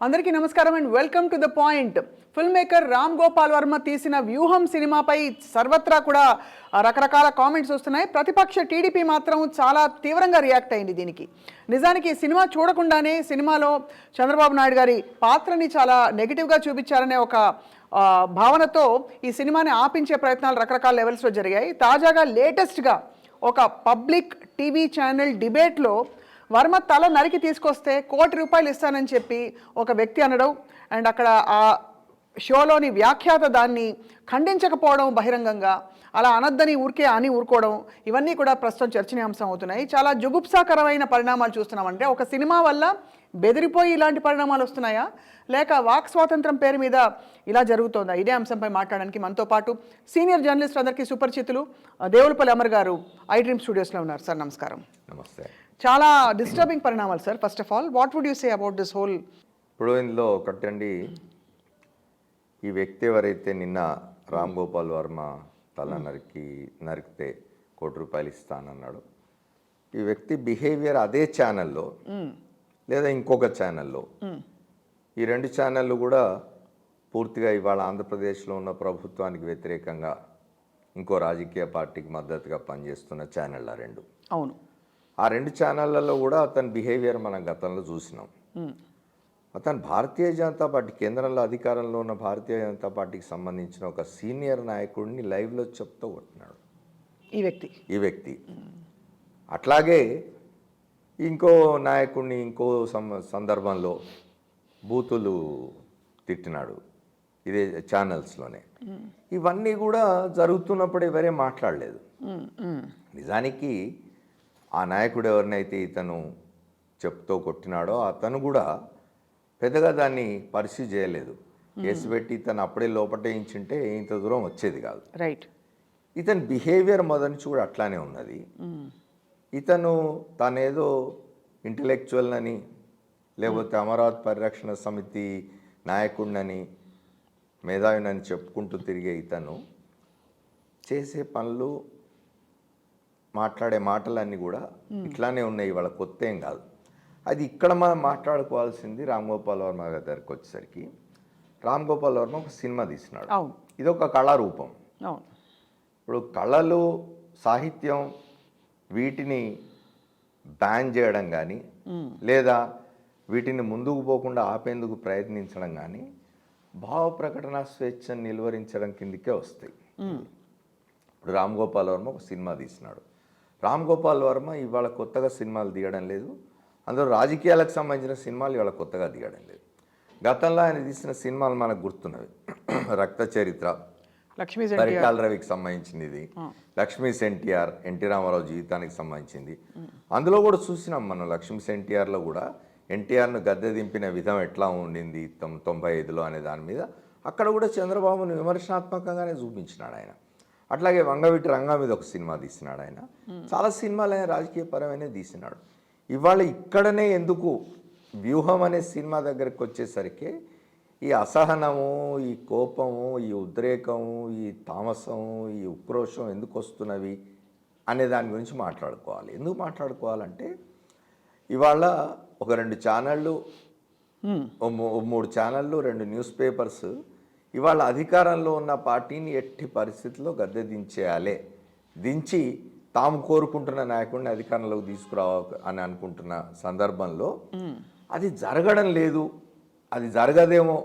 అందరికీ నమస్కారం and welcome to the point. Film maker Ram Gopal Varma తీసిన వ్యూహం సినిమాపై సర్వత్రా కూడా రకరకాల కామెంట్స్ వస్తున్నాయి. ప్రతిపక్ష టీడీపీ మాత్రం చాలా తీవ్రంగా రియాక్ట్ అయింది దీనికి. నిజానికి సినిమా చూడకుండానే సినిమాలో చంద్రబాబు నాయుడు గారి పాత్రని చాలా నెగిటివ్గా చూపించారనే ఒక భావనతో ఈ సినిమాని ఆపించే ప్రయత్నాలు రకరకాల లెవెల్స్లో జరిగాయి. తాజాగా లేటెస్ట్గా ఒక పబ్లిక్ టీవీ ఛానల్ డిబేట్లో వర్మ తల నరికి తీసుకొస్తే ₹1 కోటి ఇస్తానని చెప్పి ఒక వ్యక్తి అనడం అండ్ అక్కడ ఆ షోలోని వ్యాఖ్యాత దాన్ని ఖండించకపోవడం బహిరంగంగా, అలా అనద్దని ఊరుకోవడం, ఇవన్నీ కూడా ప్రస్తుతం చర్చనీయాంశం అవుతున్నాయి. చాలా జుగుప్సాకరమైన పరిణామాలు చూస్తున్నామంటే ఒక సినిమా వల్ల బెదిరిపోయి ఇలాంటి పరిణామాలు వస్తున్నాయా, లేక వాక్ స్వాతంత్రం పేరు మీద ఇలా జరుగుతోందా? ఇదే అంశంపై మాట్లాడడానికి మనతో పాటు సీనియర్ జర్నలిస్ట్ అందరికీ సుపరిచితులు దేవులపల్లి అమర్ గారు ఐ డ్రీమ్ స్టూడియోస్లో ఉన్నారు. సార్ నమస్కారం. నమస్తే. చాలా డిస్టర్బింగ్ పరిణామాలు sir. First of all what would you say about this whole? ఇప్పుడు ఇందులో ఒకటండి, ఈ వ్యక్తి ఎవరైతే నిన్న రామ్ గోపాల్ వర్మ తల నరికితే ₹1 కోటి ఇస్తానన్నాడు, ఈ వ్యక్తి బిహేవియర్ అదే ఛానల్లో లేదా ఇంకొక ఛానల్లో, ఈ రెండు ఛానళ్ళు కూడా పూర్తిగా ఇవాళ ఆంధ్రప్రదేశ్లో ఉన్న ప్రభుత్వానికి వ్యతిరేకంగా ఇంకో రాజకీయ పార్టీకి మద్దతుగా పనిచేస్తున్న ఛానళ్ళ రెండు. అవును, ఆ రెండు ఛానళ్ళల్లో కూడా అతని బిహేవియర్ మనం గతంలో చూసినాం. అతను భారతీయ జనతా పార్టీ, కేంద్రంలో అధికారంలో ఉన్న భారతీయ జనతా పార్టీకి సంబంధించిన ఒక సీనియర్ నాయకుడిని లైవ్లో చెప్తూ కొట్టినాడు ఈ వ్యక్తి. అట్లాగే ఇంకో నాయకుడిని ఇంకో సందర్భంలో బూతులు తిట్టినాడు ఇదే ఛానల్స్లోనే. ఇవన్నీ కూడా జరుగుతున్నప్పుడు ఎవరే మాట్లాడలేదు. నిజానికి ఆ నాయకుడు ఎవరినైతే ఇతను చెప్తూ కొట్టినాడో అతను కూడా పెద్దగా దాన్ని పరిశీలి చేయలేదు. కేసు పెట్టి ఇతను అప్పుడే లోపటేయించుంటే ఇంత దూరం వచ్చేది కాదు. రైట్. ఇతని బిహేవియర్ మొదటి నుంచి కూడా అట్లానే ఉన్నది. ఇతను తనేదో ఇంటలెక్చువల్ అని, లేకపోతే అమరావతి పరిరక్షణ సమితి నాయకుడినని, మేధావినని చెప్పుకుంటూ తిరిగే ఇతను చేసే పనులు, మాట్లాడే మాటలన్నీ కూడా ఇట్లానే ఉన్నాయి. వాళ్ళ కొత్త ఏం కాదు. అది ఇక్కడ మనం మాట్లాడుకోవాల్సింది రామ్ గోపాల్ వర్మ దగ్గరికి వచ్చేసరికి, రామ్ గోపాల్ వర్మ ఒక సినిమా తీసినాడు. ఇది ఒక కళారూపం. ఇప్పుడు కళలు, సాహిత్యం వీటిని బ్యాన్ చేయడం కానీ లేదా వీటిని ముందుకు పోకుండా ఆపేందుకు ప్రయత్నించడం కానీ భావ ప్రకటన స్వేచ్ఛను నిలువరించడం కిందికే వస్తాయి. ఇప్పుడు రామ్ గోపాల్ వర్మ ఒక సినిమా తీసినాడు. రామ్ గోపాల్ వర్మ ఇవాళ కొత్తగా సినిమాలు తీయడం లేదు. అందులో రాజకీయాలకు సంబంధించిన సినిమాలు ఇవాళ కొత్తగా తీయడం లేదు. గతంలో ఆయన తీసిన సినిమాలు మనకు గుర్తున్నవి. రక్త చరిత్ర, పరిటాల రవికి సంబంధించింది, ఇది లక్ష్మీస్ ఎన్టీఆర్, ఎన్టీ రామారావు జీవితానికి సంబంధించింది. అందులో కూడా చూసినాం మనం. లక్ష్మీస్ ఎన్టీఆర్లో కూడా ఎన్టీఆర్ను గద్దె దింపిన విధం ఎట్లా ఉండింది 95లో అనే దాని మీద అక్కడ కూడా చంద్రబాబును విమర్శనాత్మకంగానే చూపించినాడు ఆయన. అట్లాగే వంగవీటి రంగా మీద ఒక సినిమా తీసినాడు ఆయన. చాలా సినిమాలు ఆయన రాజకీయపరమైన తీసినాడు. ఇవాళ ఇక్కడనే ఎందుకు వ్యూహం అనే సినిమా దగ్గరికి వచ్చేసరికి ఈ అసహనము, ఈ కోపము, ఈ ఉద్రేకము, ఈ తామసము, ఈ ఉక్రోషం ఎందుకు వస్తున్నవి అనే దాని గురించి మాట్లాడుకోవాలి. ఎందుకు మాట్లాడుకోవాలంటే ఇవాళ ఒక 2 ఛానళ్ళు, 3 ఛానళ్ళు, 2 న్యూస్ పేపర్స్ ఇవాళ అధికారంలో ఉన్న పార్టీని ఎట్టి పరిస్థితుల్లో గద్దె దించేయాలి, దించి తాము కోరుకుంటున్న నాయకుడిని అధికారంలోకి తీసుకురావాలి అని అనుకుంటున్న సందర్భంలో అది జరగడం లేదు. అది జరగదేమో,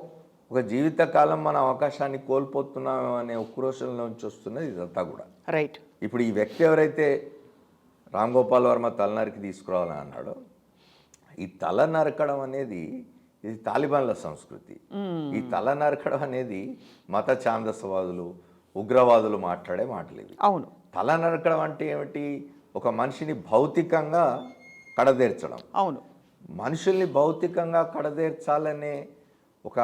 ఒక జీవితకాలం మన అవకాశాన్ని కోల్పోతున్నామో అనే ఉక్రోషంలోంచి వస్తున్నది ఇదంతా కూడా. రైట్. ఇప్పుడు ఈ వ్యక్తి ఎవరైతే రామ్ గోపాల్ వర్మ తల నరికి తీసుకురావాలని అన్నాడో, ఈ తల నరకడం అనేది ఇది తాలిబాన్ల సంస్కృతి. ఈ తల నరకడం అనేది మత ఛాందసవాదులు, ఉగ్రవాదులు మాట్లాడే మాటలు ఇవి. అవును. తల నరకడం అంటే ఏమిటి? ఒక మనిషిని భౌతికంగా కడదేర్చడం. అవును. మనుషుల్ని భౌతికంగా కడదేర్చాలనే ఒక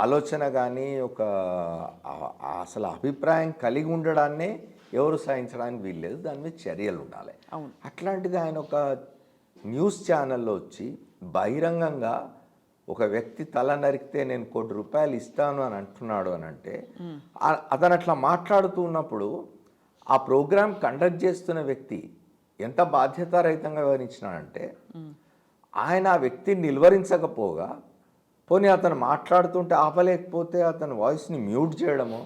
ఆలోచన కానీ ఒక అసలు అభిప్రాయం కలిగి ఉండడాన్నే ఎవరు సహించడానికి వీల్లేదు. దాని మీద చర్యలు ఉండాలి. అట్లాంటిది ఆయన ఒక న్యూస్ ఛానల్లో వచ్చి బహిరంగంగా ఒక వ్యక్తి తల నరికితే నేను ₹1 కోటి ఇస్తాను అని అంటున్నాడు అని అంటే, అతను అట్లా మాట్లాడుతూ ఉన్నప్పుడు ఆ ప్రోగ్రామ్ కండక్ట్ చేస్తున్న వ్యక్తి ఎంత బాధ్యతారహితంగా వివరించినాడంటే, ఆయన ఆ వ్యక్తిని నిలువరించకపోగా పోనీ అతను మాట్లాడుతుంటే ఆపలేకపోతే అతని వాయిస్ని మ్యూట్ చేయడమో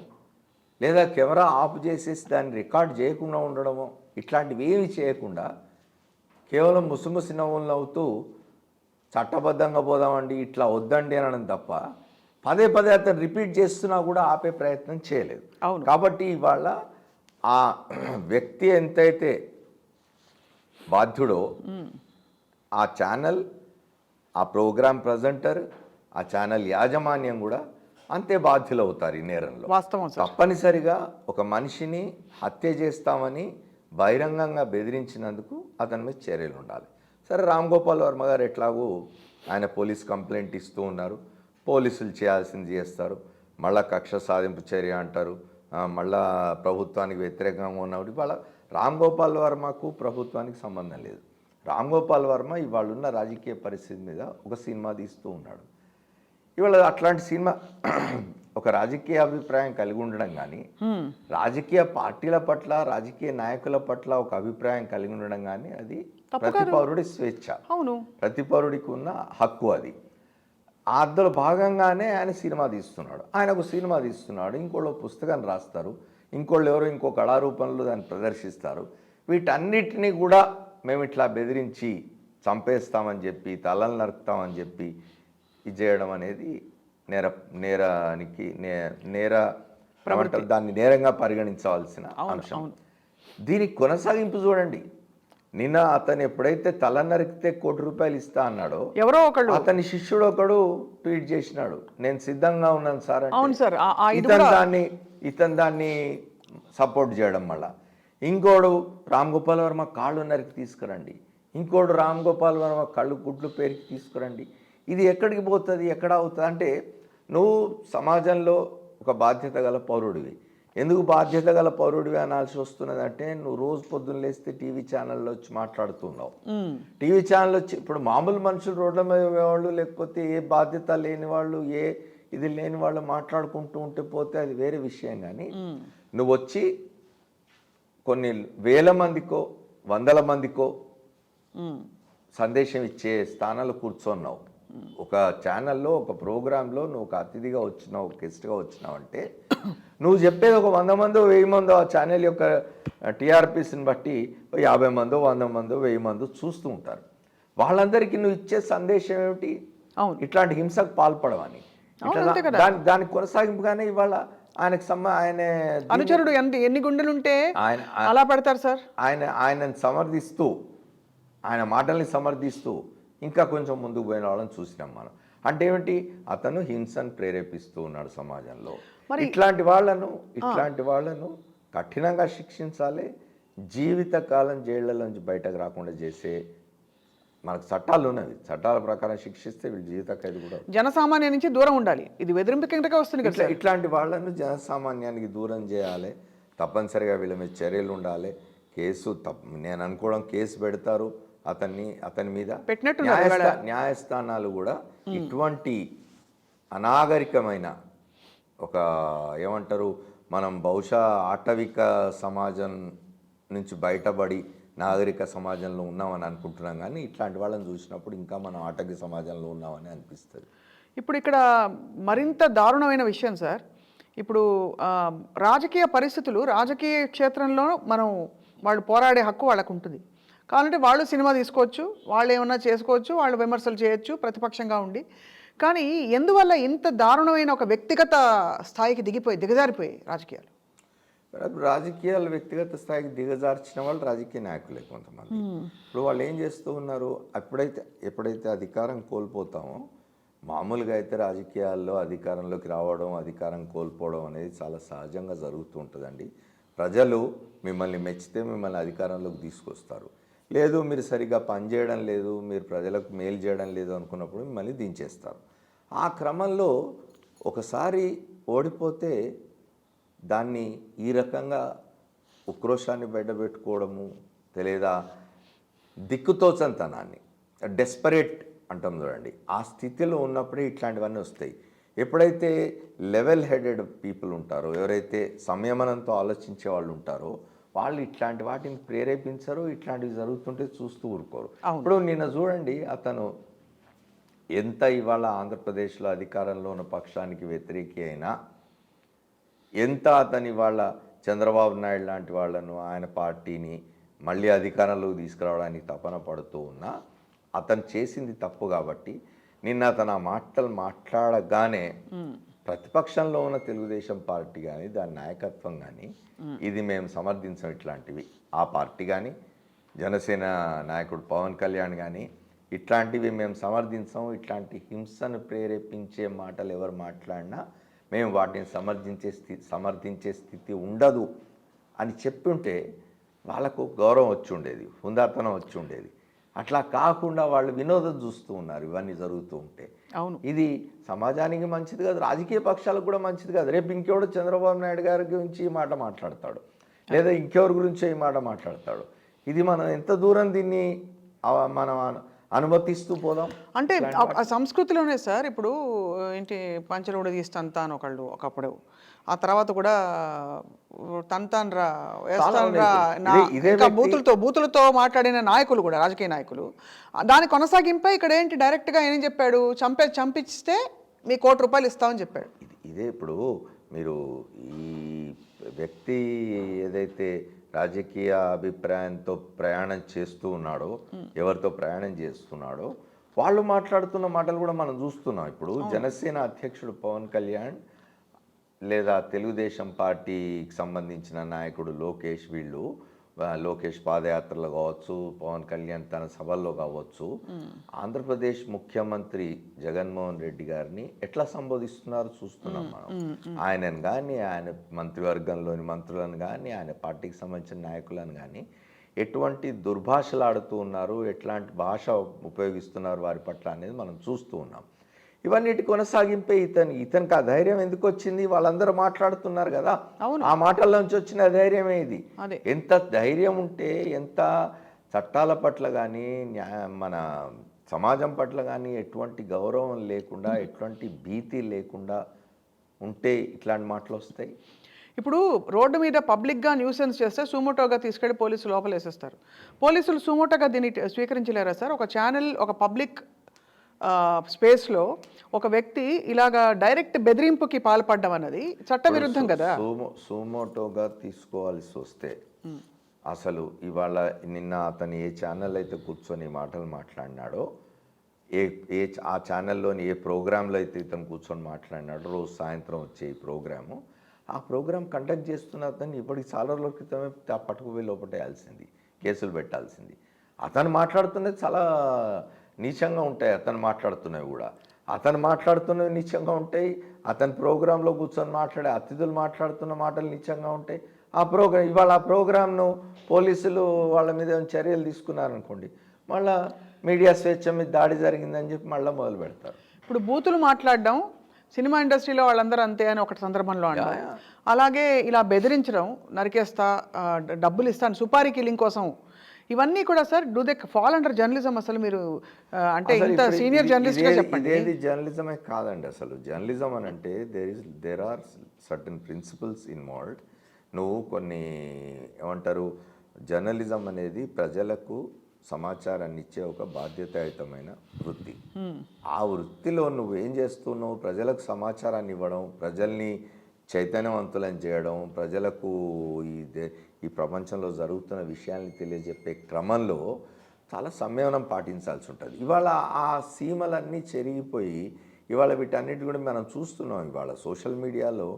లేదా కెమెరా ఆఫ్ చేసేసి దాన్ని రికార్డ్ చేయకుండా ఉండడమో ఇట్లాంటివి ఏమి చేయకుండా కేవలం ముసుముసి నవ్వులు నవ్వుతూ చట్టబద్ధంగా పోదామండి ఇట్లా వద్దండి అనడం తప్ప పదే పదే అతను రిపీట్ చేస్తున్నా కూడా ఆపే ప్రయత్నం చేయలేదు. కాబట్టి ఇవాళ ఆ వ్యక్తి ఎంతైతే బాధ్యుడో ఆ ఛానల్, ఆ ప్రోగ్రామ్ ప్రజెంటర్, ఆ ఛానల్ యాజమాన్యం కూడా అంతే బాధ్యులు అవుతారు ఈ నేరంలో. వాస్తవం. తప్పనిసరిగా ఒక మనిషిని హత్య చేస్తామని బహిరంగంగా బెదిరించినందుకు అతని మీద చర్యలు ఉండాలి. సరే, రామ్ గోపాల్ వర్మ గారు ఎట్లాగూ ఆయన పోలీస్ కంప్లైంట్ ఇస్తూ ఉన్నారు, పోలీసులు చేయాల్సింది చేస్తారు, మళ్ళా కక్ష సాధింపు చర్య అంటారు, మళ్ళా ప్రభుత్వానికి వ్యతిరేకంగా ఉన్నప్పుడు ఇవాళ రామ్ గోపాల్ వర్మకు ప్రభుత్వానికి సంబంధం లేదు. రామ్ గోపాల్ వర్మ ఇవాళ ఉన్న రాజకీయ పరిస్థితి మీద ఒక సినిమా తీస్తూ ఉన్నాడు. ఇవాళ అట్లాంటి సినిమా ఒక రాజకీయ అభిప్రాయం కలిగి ఉండడం కానీ, రాజకీయ పార్టీల పట్ల, రాజకీయ నాయకుల పట్ల ఒక అభిప్రాయం కలిగి ఉండడం కానీ అది ప్రతి పౌరుడి స్వేచ్ఛ, ప్రతి పౌరుడికి ఉన్న హక్కు. అది అందులో భాగంగానే ఆయన సినిమా తీస్తున్నాడు. ఆయన ఒక సినిమా తీస్తున్నాడు, ఇంకోళ్ళు పుస్తకాన్ని రాస్తారు, ఇంకోళ్ళు ఎవరో ఇంకో కళారూపంలో దాన్ని ప్రదర్శిస్తారు. వీటన్నిటినీ కూడా మేము ఇట్లా బెదిరించి చంపేస్తామని చెప్పి, తలలు నరుకుతామని చెప్పి ఇది చేయడం అనేది దాన్ని నేరంగా పరిగణించవలసిన అంశం. దీనికి కొనసాగింపు చూడండి. నిన్న అతను ఎప్పుడైతే తల నరికితే ₹1,00,00,000 ఇస్తా అన్నాడో ఎవరో ఒకడు, అతని శిష్యుడు ఒకడు ట్వీట్ చేసినాడు, నేను సిద్ధంగా ఉన్నాను సార్ అంటే ఇతను దాన్ని సపోర్ట్ చేయడం. మళ్ళా ఇంకోడు రామ్ గోపాల్ వర్మ కాళ్ళు నరికి తీసుకురండి, ఇంకోడు రామ్ గోపాల్ వర్మ కళ్ళు గుడ్లు పేరుకి తీసుకురండి. ఇది ఎక్కడికి పోతుంది, ఎక్కడ అవుతుంది అంటే నువ్వు సమాజంలో ఒక బాధ్యత గల పౌరుడివి. ఎందుకు బాధ్యత గల పౌరుడివి అనాల్సి వస్తున్నది అంటే నువ్వు రోజు పొద్దున్న లేస్తే టీవీ ఛానల్లో వచ్చి మాట్లాడుతున్నావు. టీవీ ఛానల్ వచ్చి ఇప్పుడు మామూలు మనుషులు రోడ్ల మీద వాళ్ళు, లేకపోతే ఏ బాధ్యత లేని వాళ్ళు, ఏ ఇది లేని వాళ్ళు మాట్లాడుకుంటూ ఉంటే పోతే అది వేరే విషయం. కానీ నువ్వు వచ్చి కొన్ని వేల మందికో వందల మందికో సందేశం ఇచ్చే స్థానాలు కూర్చున్నావు. ఒక ఛానల్లో, ఒక ప్రోగ్రాంలో నువ్వు ఒక అతిథిగా వచ్చినావు, గెస్ట్గా వచ్చినావు అంటే నువ్వు చెప్పేది ఒక 100 మందో 1000 మందో ఆ ఛానల్ యొక్క టీఆర్పీస్ని బట్టి 50 మందో 100 మందో 1000 మందో చూస్తూ ఉంటారు. వాళ్ళందరికీ నువ్వు ఇచ్చే సందేశం ఏమిటి? ఇట్లాంటి హింసకు పాల్పడవని. దానికి కొనసాగింపుగానే ఇవాళ ఆయన అనుచరుడు ఎన్ని గుండెలుంటే ఆయన అలా పెడతారు సార్. ఆయనను సమర్థిస్తూ, ఆయన మాటల్ని సమర్థిస్తూ ఇంకా కొంచెం ముందుకు పోయిన వాళ్ళని చూసినాం మనం. అంటే ఏమిటి? అతను హింసను ప్రేరేపిస్తూ ఉన్నాడు సమాజంలో. ఇట్లాంటి వాళ్ళను కఠినంగా శిక్షించాలి. జీవితకాలం జైళ్లలోంచి బయటకు రాకుండా చేసే మనకు చట్టాలు ఉన్నవి. చట్టాల ప్రకారం శిక్షిస్తే వీళ్ళు జీవిత ఖైదు కూడా. జనసామాన్యం నుంచి దూరం ఉండాలి. ఇది బెదిరింపు కిందకే వస్తుంది కదా. ఇట్లాంటి వాళ్ళను జనసామాన్యానికి దూరం చేయాలి. తప్పనిసరిగా వీళ్ళ మీద చర్యలు ఉండాలి. నేను అనుకోవడం కేసు పెడతారు అతని మీద. న్యాయస్థానాలు కూడా ఇటువంటి అనాగరికమైన ఒక ఏమంటారు, మనం బహుశా ఆటవిక సమాజం నుంచి బయటపడి నాగరిక సమాజంలో ఉన్నామని అనుకుంటున్నాం. కానీ ఇట్లాంటి వాళ్ళని చూసినప్పుడు ఇంకా మనం ఆటవిక సమాజంలో ఉన్నామని అనిపిస్తుంది. ఇప్పుడు ఇక్కడ మరింత దారుణమైన విషయం సార్, ఇప్పుడు రాజకీయ పరిస్థితులు, రాజకీయ క్షేత్రంలో వాళ్ళు పోరాడే హక్కు వాళ్ళకు ఉంటుంది. కావాలంటే వాళ్ళు సినిమా తీసుకోవచ్చు, వాళ్ళు ఏమన్నా చేసుకోవచ్చు, వాళ్ళు విమర్శలు చేయొచ్చు ప్రతిపక్షంగా ఉండి. కానీ ఎందువల్ల ఇంత దారుణమైన ఒక వ్యక్తిగత స్థాయికి దిగజారిపోయి రాజకీయాలు వ్యక్తిగత స్థాయికి దిగజార్చిన వాళ్ళు రాజకీయ నాయకులే కొంతమంది. ఇప్పుడు వాళ్ళు ఏం చేస్తూ ఉన్నారు, ఎప్పుడైతే అధికారం కోల్పోతామో, మామూలుగా అయితే రాజకీయాల్లో అధికారంలోకి రావడం, అధికారం కోల్పోవడం అనేది చాలా సహజంగా జరుగుతూ ఉంటుందండి. ప్రజలు మిమ్మల్ని మెచ్చితే మిమ్మల్ని అధికారంలోకి తీసుకొస్తారు. లేదు, మీరు సరిగ్గా పనిచేయడం లేదు, మీరు ప్రజలకు మేలు చేయడం లేదు అనుకున్నప్పుడు మిమ్మల్ని దించేస్తారు. ఆ క్రమంలో ఒకసారి ఓడిపోతే దాన్ని ఈ రకంగా ఉక్రోషాన్ని బయటపెట్టుకోవడము, లేదా దిక్కుతోచంతనాన్ని, డెస్పరేట్ అంటాం చూడండి, ఆ స్థితిలో ఉన్నప్పుడే ఇట్లాంటివన్నీ వస్తాయి. ఎప్పుడైతే లెవెల్ హెడెడ్ పీపుల్ ఉంటారో, ఎవరైతే సంయమనంతో ఆలోచించే వాళ్ళు ఉంటారో, వాళ్ళు ఇట్లాంటి వాటిని ప్రేరేపించరు. ఇట్లాంటివి జరుగుతుంటే చూస్తూ ఊరుకోరు. ఇప్పుడు నిన్న చూడండి, అతను ఎంత ఇవాళ ఆంధ్రప్రదేశ్లో అధికారంలో ఉన్న పక్షానికి వ్యతిరేకి అయినా, ఎంత అతని వాళ్ళ చంద్రబాబు నాయుడు లాంటి వాళ్ళను ఆయన పార్టీని మళ్ళీ అధికారంలోకి తీసుకురావడానికి తపన పడుతూ ఉన్నా అతను చేసింది తప్పు కాబట్టి నిన్న అతను ఆ మాటలు మాట్లాడగానే ప్రతిపక్షంలో ఉన్న తెలుగుదేశం పార్టీ కానీ దాని నాయకత్వం కానీ ఇది మేము సమర్థించం ఇట్లాంటివి, ఆ పార్టీ కానీ జనసేన నాయకుడు పవన్ కళ్యాణ్ కానీ ఇట్లాంటివి మేము సమర్థించం, ఇట్లాంటి హింసను ప్రేరేపించే మాటలు ఎవరు మాట్లాడినా మేము వాటిని సమర్థించే స్థితి ఉండదు అని చెప్పుంటే వాళ్ళకు గౌరవం వచ్చి ఉండేది, హుందాతనం వచ్చి ఉండేది. అట్లా కాకుండా వాళ్ళు వినోదం చూస్తూ ఉన్నారు ఇవన్నీ జరుగుతూ ఉంటే. అవును, ఇది సమాజానికి మంచిది కాదు, రాజకీయ పక్షాలకు కూడా మంచిది కాదు. రేపు ఇంకెవడు చంద్రబాబు నాయుడు గారి గురించి ఈ మాట మాట్లాడతాడు, లేదా ఇంకెవరి గురించో ఈ మాట మాట్లాడతాడు. ఇది మనం ఎంత దూరం దీన్ని మనం అనుమతిస్తూ పోదాం అంటే ఆ సంస్కృతిలోనే సార్. ఇప్పుడు ఏంటి పంచలు కూడా తీస్తాంతా అని ఒకప్పుడు, ఆ తర్వాత కూడా తంతాన్రా వేస్తాన్రా, ఇంకా బూతులతో మాట్లాడిన నాయకులు కూడా, రాజకీయ నాయకులు. దాని కొనసాగింపై ఇక్కడ ఏంటి డైరెక్ట్గా ఏం చెప్పాడు, చంపిస్తే మీ ₹1 ఇస్తామని చెప్పాడు. ఇదే ఇప్పుడు మీరు ఈ వ్యక్తి ఏదైతే రాజకీయ అభిప్రాయంతో ప్రయాణం చేస్తూ ఉన్నాడో, ఎవరితో ప్రయాణం చేస్తున్నాడో వాళ్ళు మాట్లాడుతున్న మాటలు కూడా మనం చూస్తున్నాం. ఇప్పుడు జనసేన అధ్యక్షుడు పవన్ కళ్యాణ్ లేదా తెలుగుదేశం పార్టీకి సంబంధించిన నాయకుడు లోకేష్, వీళ్ళు లోకేష్ పాదయాత్రలో కావచ్చు, పవన్ కళ్యాణ్ తన సభల్లో కావచ్చు, ఆంధ్రప్రదేశ్ ముఖ్యమంత్రి జగన్మోహన్ రెడ్డి గారిని ఎట్లా సంబోధిస్తున్నారో చూస్తున్నాం మనం. ఆయనను కానీ, ఆయన మంత్రివర్గంలోని మంత్రులను కానీ, ఆయన పార్టీకి సంబంధించిన నాయకులను కానీ ఎటువంటి దుర్భాషలు ఆడుతూ ఉన్నారు, ఎట్లాంటి భాష ఉపయోగిస్తున్నారు వారి పట్ల అనేది మనం చూస్తూ ఉన్నాం. ఇవన్నిటి కొనసాగింపే ఇతనికి ఆ ధైర్యం ఎందుకు వచ్చింది? వాళ్ళందరూ మాట్లాడుతున్నారు కదా, ఆ మాటల్లోంచి వచ్చిన ధైర్యమే ఇది. ఎంత ధైర్యం ఉంటే, ఎంత చట్టాల పట్ల కానీ, మన సమాజం పట్ల కానీ ఎటువంటి గౌరవం లేకుండా, ఎటువంటి భీతి లేకుండా ఉంటే ఇట్లాంటి మాటలు వస్తాయి. ఇప్పుడు రోడ్డు మీద పబ్లిక్గా న్యూసెన్స్ చేస్తే సుమోటోగా తీసుకెళ్ళి పోలీసులు లోపలేసేస్తారు. పోలీసులు సుమోటోగా దీన్ని స్వీకరించలేరా సార్? ఒక ఛానల్, ఒక పబ్లిక్ స్పేస్లో ఒక వ్యక్తి ఇలాగా డైరెక్ట్ బెదిరింపుకి పాల్పడడం అన్నది చట్టవిరుద్ధం కదా. సుమోటోగా తీసుకోవాల్సి వస్తే అసలు ఇవాళ నిన్న అతను ఏ ఛానల్ అయితే కూర్చొని మాటలు మాట్లాడినాడో, ఆ ఛానల్లోని ఏ ప్రోగ్రాంలో అయితే ఇతను కూర్చొని మాట్లాడినాడో, రోజు సాయంత్రం వచ్చే ఈ ప్రోగ్రాము, ఆ ప్రోగ్రామ్ కండక్ట్ చేస్తున్న అతన్ని ఇప్పటికి చాలా రోజుల క్రితమే పట్టుకుపోయి లోపటేయాల్సింది, కేసులు పెట్టాల్సింది. అతను మాట్లాడుతున్నది చాలా నీచంగా ఉంటాయి, అతను మాట్లాడుతున్నవి కూడా. అతను మాట్లాడుతున్నవి నీచంగా ఉంటాయి, అతని ప్రోగ్రాంలో కూర్చొని మాట్లాడే అతిథులు మాట్లాడుతున్న మాటలు నీచంగా ఉంటాయి. ఇవాళ ఆ ప్రోగ్రామ్ను పోలీసులు వాళ్ళ మీద చర్యలు తీసుకున్నారనుకోండి, మళ్ళీ మీడియా స్వేచ్ఛ మీద దాడి జరిగిందని చెప్పి మళ్ళీ మొదలు పెడతారు. ఇప్పుడు బూతులు మాట్లాడడం సినిమా ఇండస్ట్రీలో వాళ్ళందరూ అంతే అని ఒక సందర్భంలో అంటారు. అలాగే ఇలా బెదిరించడం, నరికేస్తా, డబ్బులు ఇస్తాను సుపారీ కిల్లింగ్ కోసం, ఇవన్నీ కూడా sir do they fall under journalism? అసలు మీరు అంటే ఇంత సీనియర్ జర్నలిస్ట్గా చెప్పండి. ఇదేది జర్నలిజమే కాదండి. అసలు జర్నలిజం అని అంటే there are certain principles involved. నువ్వు కొన్ని ఏమంటారు, జర్నలిజం అనేది ప్రజలకు సమాచారాన్ని ఇచ్చే ఒక బాధ్యతాయుతమైన వృత్తి. ఆ వృత్తిలో నువ్వేం చేస్తున్నావు? ప్రజలకు సమాచారాన్ని ఇవ్వడం, ప్రజల్ని చైతన్యవంతులను చేయడం, ప్రజలకు ఈ ప్రపంచంలో జరుగుతున్న విషయాల్ని తెలియజెప్పే క్రమంలో చాలా సంయమనం పాటించాల్సి ఉంటుంది. ఇవాళ ఆ సీమలన్నీ చెరిగిపోయి ఇవాళ వీటన్నిటి కూడా మనం చూస్తున్నాం. ఇవాళ సోషల్ మీడియాలో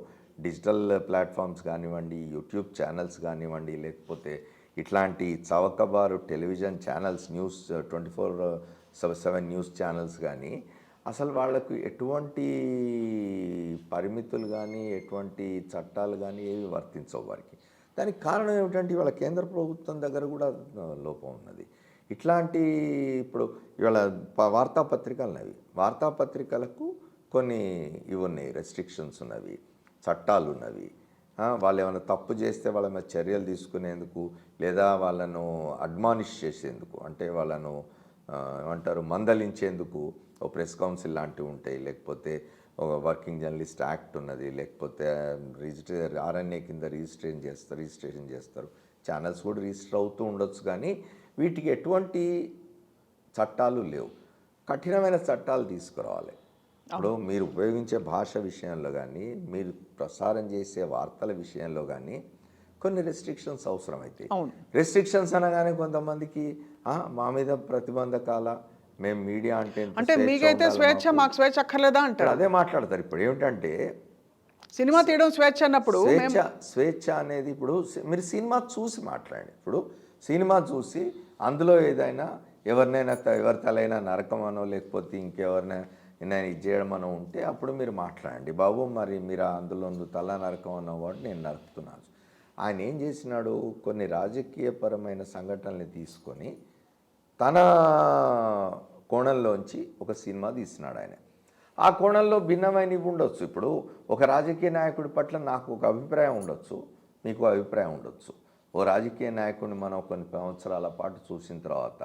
డిజిటల్ ప్లాట్ఫామ్స్ కానివ్వండి, యూట్యూబ్ ఛానల్స్ కానివ్వండి, లేకపోతే ఇట్లాంటి చవకబారు television channels, news 24/7 news channels కానీ అసలు వాళ్ళకు ఎటువంటి పరిమితులు కానీ, ఎటువంటి చట్టాలు కానీ ఏవి వర్తించవు వారికి. దానికి కారణం ఏమిటంటే ఇవాళ కేంద్ర ప్రభుత్వం దగ్గర కూడా లోపం ఉన్నది. ఇట్లాంటి ఇప్పుడు ఇవాళ వార్తాపత్రికలు ఉన్నవి, వార్తాపత్రికలకు కొన్ని ఇవి ఉన్నాయి, రెస్ట్రిక్షన్స్ ఉన్నవి, చట్టాలు ఉన్నవి. వాళ్ళు ఏమైనా తప్పు చేస్తే వాళ్ళ మీద చర్యలు తీసుకునేందుకు, లేదా వాళ్ళను అడ్మానిష్ చేసేందుకు, అంటే వాళ్ళను ఏమంటారు మందలించేందుకు ఒక ప్రెస్ కౌన్సిల్ లాంటివి ఉంటాయి, లేకపోతే ఒక వర్కింగ్ జర్నలిస్ట్ యాక్ట్ ఉన్నది, లేకపోతే RNA కింద రిజిస్ట్రేషన్ చేస్తారు. ఛానల్స్ కూడా రిజిస్టర్ అవుతూ ఉండొచ్చు, కానీ వీటికి ఎటువంటి చట్టాలు లేవు. కఠినమైన చట్టాలు తీసుకురావాలి. ఇప్పుడు మీరు ఉపయోగించే భాష విషయంలో కానీ, మీరు ప్రసారం చేసే వార్తల విషయంలో కానీ కొన్ని రెస్ట్రిక్షన్స్ అవసరమవుతాయి. రెస్ట్రిక్షన్స్ అనగానే కొంతమందికి మా మీద ప్రతిబంధకాల, మేము మీడియా అంటే అంటే మీకైతే స్వేచ్ఛ, మాకు స్వేచ్ఛ అక్కర్లేదా అంటారు. అదే మాట్లాడతారు. ఇప్పుడు ఏమిటంటే సినిమా తీయడం స్వేచ్ఛ అన్నప్పుడు స్వేచ్ఛ అనేది ఇప్పుడు మీరు సినిమా చూసి మాట్లాడండి. ఇప్పుడు సినిమా చూసి అందులో ఏదైనా ఎవరినైనా ఎవరి తలైనా నరకమనో లేకపోతే ఇంకెవరినైనా ఇది చేయడమనో ఉంటే అప్పుడు మీరు మాట్లాడండి. బాబు మరి మీరు అందులో తల నరకం అన్నవాడు నేను నరుకుతున్నాను. ఆయన ఏం చేసినాడు, కొన్ని రాజకీయపరమైన సంఘటనల్ని తీసుకొని తన కోణంలోంచి ఒక సినిమా తీసినాడు. ఆయన ఆ కోణంలో భిన్నమైనవి ఉండొచ్చు. ఇప్పుడు ఒక రాజకీయ నాయకుడి పట్ల నాకు ఒక అభిప్రాయం ఉండొచ్చు, మీకు అభిప్రాయం ఉండొచ్చు. ఓ రాజకీయ నాయకుడిని మనం కొన్ని సంవత్సరాల పాటు చూసిన తర్వాత,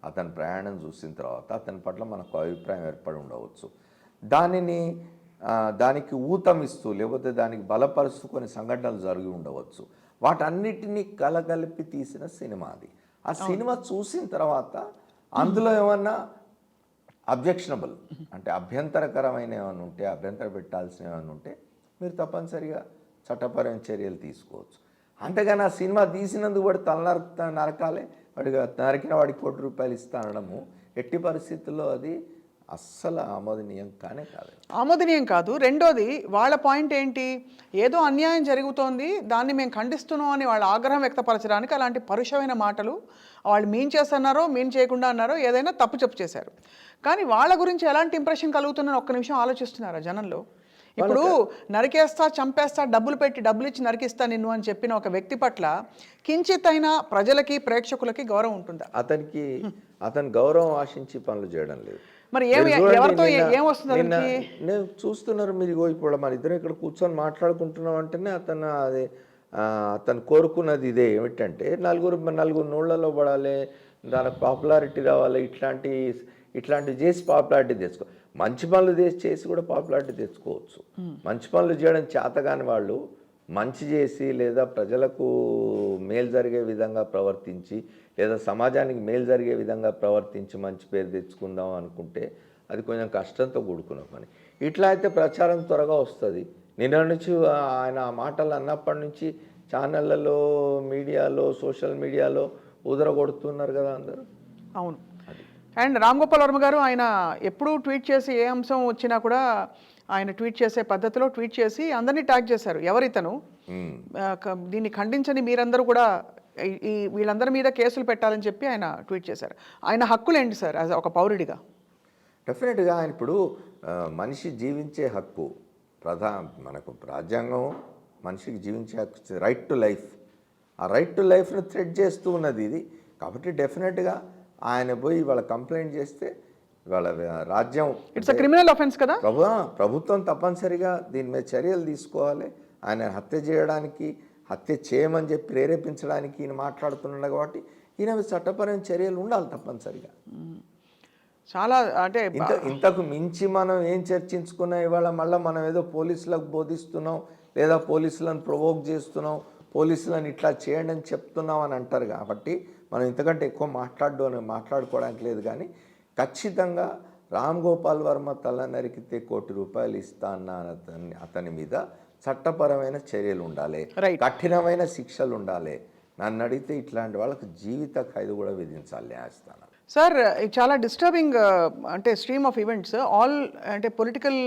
అతని ప్రయాణం చూసిన తర్వాత అతని పట్ల మనకు అభిప్రాయం ఏర్పడి ఉండవచ్చు. దానికి ఊతమిస్తూ లేకపోతే దానికి బలపరుస్తూ కొన్ని సంఘటనలు జరిగి ఉండవచ్చు. వాటన్నిటినీ కలగలిపి తీసిన సినిమా అది. ఆ సినిమా చూసిన తర్వాత అందులో ఏమన్నా అబ్జెక్షనబుల్ అంటే అభ్యంతరకరమైన ఏమైనా ఉంటే, అభ్యంతర పెట్టాల్సిన ఏమైనా ఉంటే మీరు తప్పనిసరిగా చట్టపరమైన చర్యలు తీసుకోవచ్చు. అంతేగాని ఆ సినిమా తీసినందుకు వాడు నరకాలే, వాడికి నరికిన వాడికి ₹1,00,00,000 ఇస్తానడము ఎట్టి పరిస్థితుల్లో అది అస్సలు ఆమోదనీయం కానే కాదు. ఆమోదనీయం కాదు. రెండోది వాళ్ళ పాయింట్ ఏంటి, ఏదో అన్యాయం జరుగుతోంది దాన్ని మేము ఖండిస్తున్నాం అని వాళ్ళ ఆగ్రహం వ్యక్తపరచడానికి అలాంటి పరుషమైన మాటలు వాళ్ళు మీన్ చేస్తున్నారో మీన్ చేయకుండా అన్నారో ఏదైనా తప్పు చెప్పు చేశారు. కానీ వాళ్ళ గురించి ఎలాంటి ఇంప్రెషన్ కలుగుతుందని ఒక్క నిమిషం ఆలోచిస్తున్నారా జనంలో? ఇప్పుడు నరికేస్తా, చంపేస్తా, డబ్బులు పెట్టి డబ్బులు ఇచ్చి నరికిస్తా నిన్ను అని చెప్పిన ఒక వ్యక్తి పట్ల కించిత్ అయినా ప్రజలకి ప్రేక్షకులకి గౌరవం ఉంటుందా? అతని గౌరవం ఆశించి పనులు చేయడం లేదు. మరి ఎవరితో ఏమొస్తుంది? నేను చూస్తున్నారు మీరు ఇప్పుడు మన ఇద్దరు ఇక్కడ కూర్చొని మాట్లాడుకుంటున్నాం అంటేనే అతను కోరుకున్నది ఇదే. ఏమిటంటే నలుగురు నోళ్లలో పడాలి, దానికి పాపులారిటీ రావాలి, ఇట్లాంటివి చేసి పాపులారిటీ తెచ్చుకో. మంచి పనులు చేసి కూడా పాపులారిటీ తెచ్చుకోవచ్చు. మంచి పనులు చేయడం చేతగాని వాళ్ళు మంచి చేసి లేదా ప్రజలకు మేలు జరిగే విధంగా ప్రవర్తించి లేదా సమాజానికి మేలు జరిగే విధంగా ప్రవర్తించి మంచి పేరు తెచ్చుకుందాం అనుకుంటే అది కొంచెం కష్టంతో కూడుకున్న పని. ఇట్లా అయితే ప్రచారం త్వరగా వస్తుంది. నిన్న నుంచి ఆయన ఆ మాటలు అన్నప్పటి నుంచి ఛానళ్ళలో, మీడియాలో, సోషల్ మీడియాలో ఉదరగొడుతున్నారు కదా అందరూ. అవును. అండ్ రామ్ గోపాల్ వర్మ గారు ఆయన ఎప్పుడూ ట్వీట్ చేసి ఏ అంశం వచ్చినా కూడా ఆయన ట్వీట్ చేసే పద్ధతిలో ట్వీట్ చేసి అందరినీ ట్యాగ్ చేశారు. ఎవరితను దీన్ని ఖండించని మీరందరూ కూడా వీళ్ళందరి మీద కేసులు పెట్టాలని చెప్పి ఆయన ట్వీట్ చేశారు. ఆయన హక్కులు ఏంటి సార్ యాజ్ ఒక పౌరుడిగా? డెఫినెట్గా ఆయన ఇప్పుడు మనిషి జీవించే హక్కు మనకు రాజ్యాంగం మనిషికి జీవించే హక్కు, రైట్ టు లైఫ్. ఆ రైట్ టు లైఫ్ను థ్రెడ్ చేస్తూ ఉన్నది ఇది. కాబట్టి డెఫినెట్గా ఆయన పోయి వాళ్ళ కంప్లైంట్ చేస్తే వాళ్ళ రాజ్యం ఇట్స్ క్రిమినల్ ఆఫెన్స్ కదా, ప్రభుత్వం తప్పనిసరిగా దీని మీద చర్యలు తీసుకోవాలి. ఆయన హత్య చేయమని చెప్పి ప్రేరేపించడానికి ఈయన మాట్లాడుతున్నాడు కాబట్టి ఈయన చట్టపరమైన చర్యలు ఉండాలి తప్పనిసరిగా. చాలా అంటే ఇంతకు మించి మనం ఏం చర్చించుకున్నా ఇవాళ మళ్ళీ మనం ఏదో పోలీసులకు బోధిస్తున్నాం లేదా పోలీసులను ప్రొవోక్ చేస్తున్నాం, పోలీసులను ఇట్లా చేయండి అని చెప్తున్నాం అని అంటారు. కాబట్టి మనం ఇంతకంటే ఎక్కువ మాట్లాడుకోవడానికి లేదు. కానీ ఖచ్చితంగా రామ్ గోపాల్ వర్మ తల నరికితే ₹1,00,00,000 ఇస్తా అన్న అతని మీద చట్టపరమైన చర్యలు ఉండాలి, కఠినమైన శిక్షలు ఉండాలి. నన్ను అడిగితే ఇట్లాంటి వాళ్ళకి జీవిత ఖైదు కూడా విధించాలి న్యాయస్థానం. సార్ చాలా డిస్టర్బింగ్ అంటే స్ట్రీమ్ ఆఫ్ ఈవెంట్స్ అంటే పొలిటికల్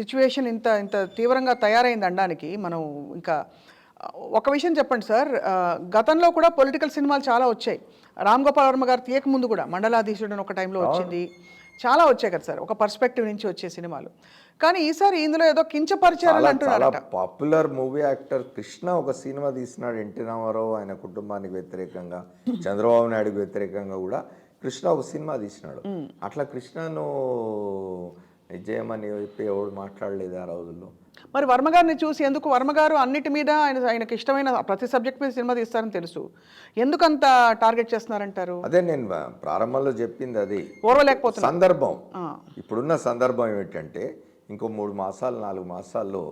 సిచ్యువేషన్ ఇంత తీవ్రంగా తయారైంది అనడానికి మనం ఇంకా ఒక విషయం చెప్పండి సార్. గతంలో కూడా పొలిటికల్ సినిమాలు చాలా వచ్చాయి. రామ్ గోపాల్ వర్మ గారు తీయక ముందు కూడా మండలాధీశుడు అని ఒక టైంలో వచ్చింది, చాలా వచ్చాయి కదా సార్, ఒక పర్స్పెక్టివ్ నుంచి వచ్చే సినిమాలు. కానీ ఈసారి ఇందులో ఏదో కించపరిచారని అంటున్నారు. పాపులర్ మూవీ యాక్టర్ కృష్ణ ఒక సినిమా తీసినాడు ఎన్టీ రామారావు ఆయన కుటుంబానికి వ్యతిరేకంగా, చంద్రబాబు నాయుడుకి వ్యతిరేకంగా కూడా కృష్ణ ఒక సినిమా తీసినాడు. అట్లా కృష్ణను చేయమని చెప్పి ఎవడు మాట్లాడలేదు ఆ రోజుల్లో. మరి వర్మ గారిని చూసి ఎందుకు వర్మ గారు అన్నిటి మీద ఆయనకి ఇష్టమైన ప్రతి సబ్జెక్ట్ మీద సినిమా తీస్తారని తెలుసు, ఎందుకంత టార్గెట్ చేస్తున్నారంటారు? అదే నేను ప్రారంభంలో చెప్పింది, అది ఓర్వలేకపోతున్నా సందర్భం. ఇప్పుడున్న సందర్భం ఏమిటంటే ఇంకో 3 మాసాలు 4 మాసాల్లో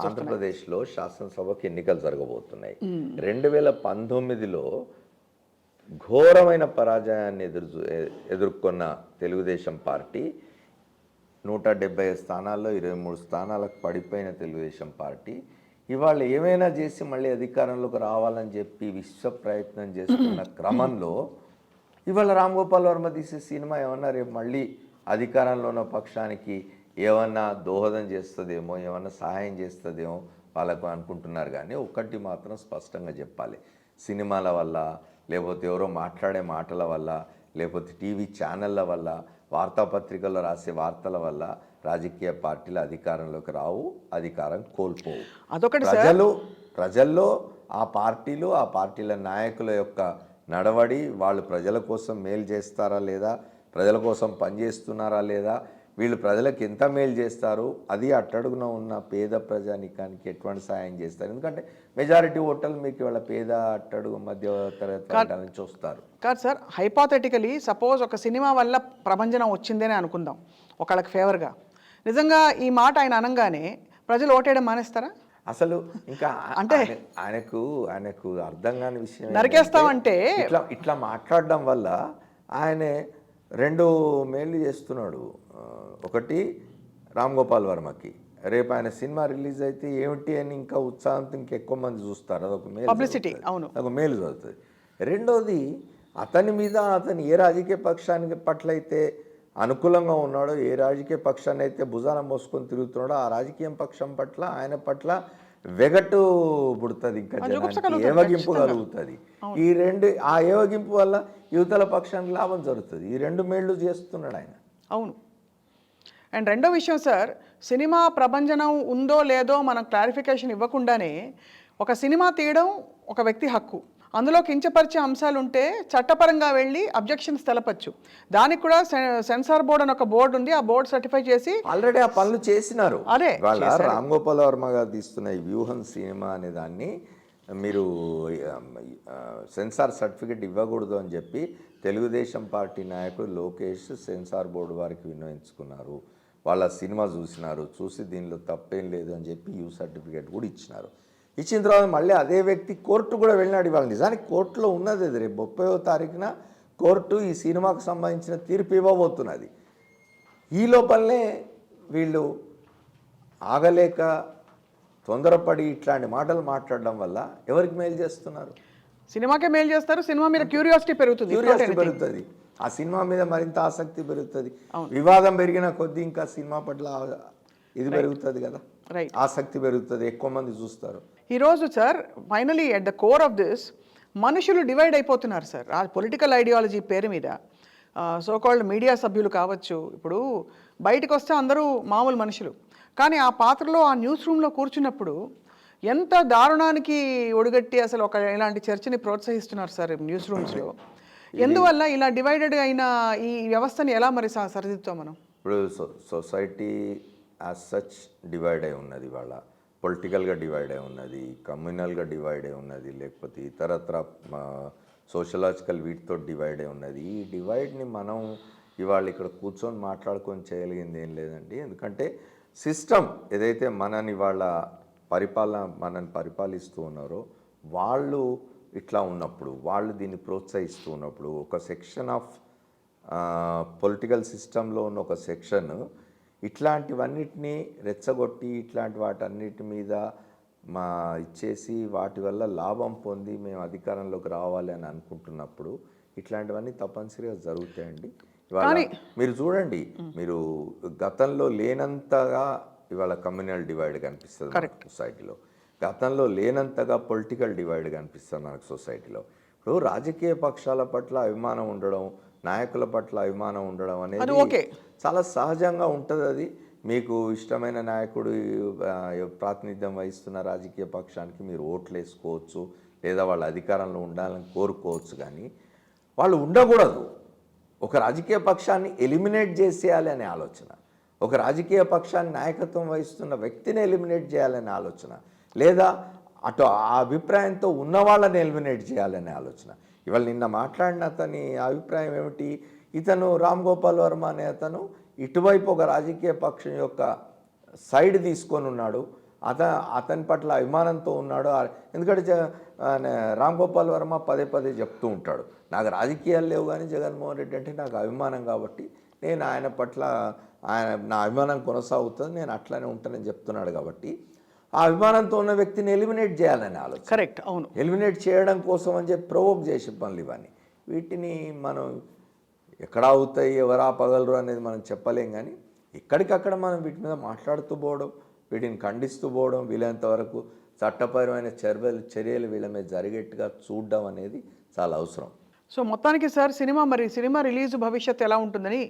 ఆంధ్రప్రదేశ్లో శాసనసభకి ఎన్నికలు జరగబోతున్నాయి. 2019లో ఘోరమైన పరాజయాన్ని ఎదుర్కొన్న తెలుగుదేశం పార్టీ 170 స్థానాల్లో 23 స్థానాలకు పడిపోయిన తెలుగుదేశం పార్టీ ఇవాళ ఏమైనా చేసి మళ్ళీ అధికారంలోకి రావాలని చెప్పి విశ్వ ప్రయత్నం చేస్తున్న క్రమంలో ఇవాళ రామ్ గోపాల్ వర్మ తీసే సినిమా ఏమన్నా రేపు మళ్ళీ అధికారంలో ఉన్న పక్షానికి ఏమన్నా దోహదం చేస్తుందేమో, ఏమన్నా సహాయం చేస్తుందేమో వాళ్ళకు అనుకుంటున్నారు. కానీ ఒక్కటి మాత్రం స్పష్టంగా చెప్పాలి, సినిమాల వల్ల, లేకపోతే ఎవరో మాట్లాడే మాటల వల్ల, లేకపోతే టీవీ ఛానళ్ళ వల్ల, వార్తాపత్రికల్లో రాసే వార్తల వల్ల రాజకీయ పార్టీలు అధికారంలోకి రావు, అధికారం కోల్పోవు. అదొకటి ప్రజల్లో ఆ పార్టీలు, ఆ పార్టీల నాయకుల యొక్క నడవడి, వాళ్ళు ప్రజల కోసం మేలు చేస్తారా లేదా, ప్రజల కోసం పనిచేస్తున్నారా లేదా, వీళ్ళు ప్రజలకు ఎంత మేలు చేస్తారు, అది అట్టడుగున ఉన్న పేద ప్రజానికానికి ఎటువంటి సాయం చేస్తారు. ఎందుకంటే మెజారిటీ ఓటర్లు మీకు వాళ్ళ పేద అట్టడుగు మధ్య తరగతి నుంచి వస్తారు. కాదు సార్, హైపోథెటికలీ సపోజ్ ఒక సినిమా వల్ల ప్రభంజనం వచ్చిందని అనుకుందాం ఒకళ్ళకి ఫేవర్గా, నిజంగా ఈ మాట ఆయన అనగానే ప్రజలు ఓటేయడం మానేస్తారా? అసలు ఇంకా అంటే ఆయనకు అర్థం కాని విషయం నరికేస్తామంటే ఇట్లా మాట్లాడడం వల్ల ఆయన 2 మేళ్ళు చేస్తున్నాడు. ఒకటి రామ్ గోపాల్ వర్మకి, రేపు ఆయన సినిమా రిలీజ్ అయితే ఏమిటి అని ఇంకా ఉత్సాహంతో ఇంకెక్కువ మంది చూస్తారు, అదొక మేలు, పబ్లిసిటీ, అవును, ఒక మేలు జరుగుతుంది. రెండోది అతని మీద, అతను ఏ రాజకీయ పక్షానికి పట్ల అయితే అనుకూలంగా ఉన్నాడో, ఏ రాజకీయ పక్షాన్ని అయితే భుజాన మోసుకొని తిరుగుతున్నాడో ఆ రాజకీయ పక్షం పట్ల, ఆయన పట్ల వెగటు పుడుతుంది, ఇంకా జనానికి ఏవగింపు కలుగుతుంది. ఆ ఏవగింపు వల్ల యువతల పక్షానికి లాభం జరుగుతుంది. ఈ 2 మేళ్ళు చేస్తున్నాడు ఆయన. అవును. అండ్ రెండో విషయం సార్, సినిమా ప్రభంజనం ఉందో లేదో మనం క్లారిఫికేషన్ ఇవ్వకుండానే ఒక సినిమా తీయడం ఒక వ్యక్తి హక్కు, అందులో కించపరిచే అంశాలు ఉంటే చట్టపరంగా వెళ్ళి అబ్జెక్షన్స్ తెలపచ్చు. దానికి కూడా సెన్సార్ బోర్డు అని ఒక బోర్డు ఉంది, ఆ బోర్డు సర్టిఫై చేసి ఆల్రెడీ ఆ పనులు చేసినారు. అదే వాళ్ళ రామ్ గోపాల్ వర్మ గారు తీస్తున్న ఈ వ్యూహం సినిమా అనే దాన్ని మీరు సెన్సార్ సర్టిఫికేట్ ఇవ్వకూడదు అని చెప్పి తెలుగుదేశం పార్టీ నాయకుడు లోకేష్ సెన్సార్ బోర్డు వారికి విన్నవించుకున్నారు. వాళ్ళ సినిమా చూసినారు, చూసి దీనిలో తప్పేం లేదు అని చెప్పి యూ సర్టిఫికేట్ కూడా ఇచ్చినారు. ఇచ్చిన తర్వాత మళ్ళీ అదే వ్యక్తి కోర్టు కూడా వెళ్ళినాడు. ఇవాళ నిజానికి కోర్టులో ఉన్నది అది, రేపు 30వ తారీఖున కోర్టు ఈ సినిమాకు సంబంధించిన తీర్పు ఇవ్వబోతున్నది. ఈ లోపలనే వీళ్ళు ఆగలేక తొందరపడి ఇట్లాంటి మాటలు మాట్లాడడం వల్ల ఎవరికి మేలు చేస్తున్నారు? సినిమాకే మేలు చేస్తారు. సినిమా మీద క్యూరియాసిటీ పెరుగుతుంది, ఆ సినిమా మీద మరింత ఆసక్తి పెరుగుతుంది. వివాదం పెరిగిన కొద్దీ ఇంకా సినిమా పట్ల ఇది పెరుగుతుంది కదా, ఆసక్తి పెరుగుతుంది, ఎక్కువ మంది చూస్తారు. ఈరోజు sir finally at the core of this మనుషులు డివైడ్ అయిపోతున్నారు సార్ ఆ పొలిటికల్ ఐడియాలజీ పేరు మీద. సోకాల్డ్ మీడియా సభ్యులు కావచ్చు, ఇప్పుడు బయటకు వస్తే అందరూ మామూలు మనుషులు, కానీ ఆ పాత్రలో ఆ న్యూస్ రూమ్లో కూర్చున్నప్పుడు ఎంత దారుణానికి ఒడిగట్టి అసలు ఒక ఇలాంటి చర్చని ప్రోత్సహిస్తున్నారు సార్ న్యూస్ రూమ్స్లో. ఎందువల్ల ఇలా డివైడెడ్ అయిన ఈ వ్యవస్థని ఎలా మరి సరిదిద్దాం మనం? ఇప్పుడు సొసైటీ యాజ్ సచ్ డివైడ్ అయి ఉన్నది, ఇవాళ పొలిటికల్గా డివైడ్ అయి ఉన్నది, కమ్యూనల్గా డివైడ్ అయి ఉన్నది, లేకపోతే ఇతరత్ర సోషలాజికల్ వీటితో డివైడ్ అయి ఉన్నది. ఈ డివైడ్ని మనం ఇవాళ ఇక్కడ కూర్చొని మాట్లాడుకొని చేయగలిగింది ఏం లేదండి. ఎందుకంటే సిస్టమ్ ఏదైతే మనని వాళ్ళ మనని పరిపాలిస్తూ ఉన్నారో వాళ్ళు ఇట్లా ఉన్నప్పుడు, వాళ్ళు దీన్ని ప్రోత్సహిస్తూ ఉన్నప్పుడు, ఒక సెక్షన్ ఆఫ్ పొలిటికల్ సిస్టంలో ఉన్న ఒక సెక్షన్ ఇట్లాంటివన్నిటినీ రెచ్చగొట్టి ఇట్లాంటి వాటన్నిటి మీద ఇచ్చేసి వాటి వల్ల లాభం పొంది మేము అధికారంలోకి రావాలి అని అనుకుంటున్నప్పుడు ఇట్లాంటివన్నీ తప్పనిసరిగా జరుగుతాయండి. ఇవాళ మీరు చూడండి, మీరు గతంలో లేనంతగా ఇవాళ కమ్యూనల్ డివైడ్ కనిపిస్తుంది మనకు సొసైటీలో, గతంలో లేనంతగా పొలిటికల్ డివైడ్ కనిపిస్తుంది మనకు సొసైటీలో. ఇప్పుడు రాజకీయ పక్షాల పట్ల అభిమానం ఉండడం, నాయకుల పట్ల అభిమానం ఉండడం అనేది చాలా సహజంగా ఉంటుంది. అది మీకు ఇష్టమైన నాయకుడు ప్రాతినిధ్యం వహిస్తున్న రాజకీయ పక్షానికి మీరు ఓట్లు వేసుకోవచ్చు, లేదా వాళ్ళ అధికారంలో ఉండాలని కోరుకోవచ్చు. కానీ వాళ్ళు ఉండకూడదు. ఒక రాజకీయ పక్షాన్ని ఎలిమినేట్ చేసేయాలి అనే ఆలోచన, ఒక రాజకీయ పక్షాన్ని నాయకత్వం వహిస్తున్న వ్యక్తిని ఎలిమినేట్ చేయాలనే ఆలోచన, లేదా అటు ఆ అభిప్రాయంతో ఉన్న వాళ్ళని ఎలిమినేట్ చేయాలనే ఆలోచన. ఇవాళ నిన్న మాట్లాడిన అతని అభిప్రాయం ఏమిటి? ఇతను రామ్ గోపాల్ వర్మ అనే అతను ఇటువైపు ఒక రాజకీయ పక్షం యొక్క సైడ్ తీసుకొని ఉన్నాడు, అతని పట్ల అభిమానంతో ఉన్నాడు. ఎందుకంటే రామ్ గోపాల్ వర్మ పదే పదే చెప్తూ ఉంటాడు, నాకు రాజకీయాలు లేవు కానీ జగన్మోహన్ రెడ్డి అంటే నాకు అభిమానం కాబట్టి నేను ఆయన పట్ల నా అభిమానం కొనసాగుతుంది, నేను అట్లానే ఉంటానని చెప్తున్నాడు కాబట్టి ఆ అభిమానంతో ఉన్న వ్యక్తిని ఎలిమినేట్ చేయాలని ఆలోచన. కరెక్ట్, అవును. ఎలిమినేట్ చేయడం కోసం అని చెప్పి ప్రొవోక్ చేసే పనులు ఇవన్నీ. వీటిని మనం ఎక్కడ అవుతాయి, ఎవరు ఆపగలరు అనేది మనం చెప్పలేం. కానీ ఎక్కడికక్కడ మనం వీటి మీద మాట్లాడుతూ పోవడం, వీటిని ఖండిస్తూ పోవడం, వీలైనంత వరకు చట్టపరమైన చర్యలు వీళ్ళ మీద జరిగేట్టుగా చూడడం అనేది చాలా అవసరం. సో మొత్తానికి సార్ సినిమా రిలీజ్ భవిష్యత్తు ఎలా ఉంటుందని,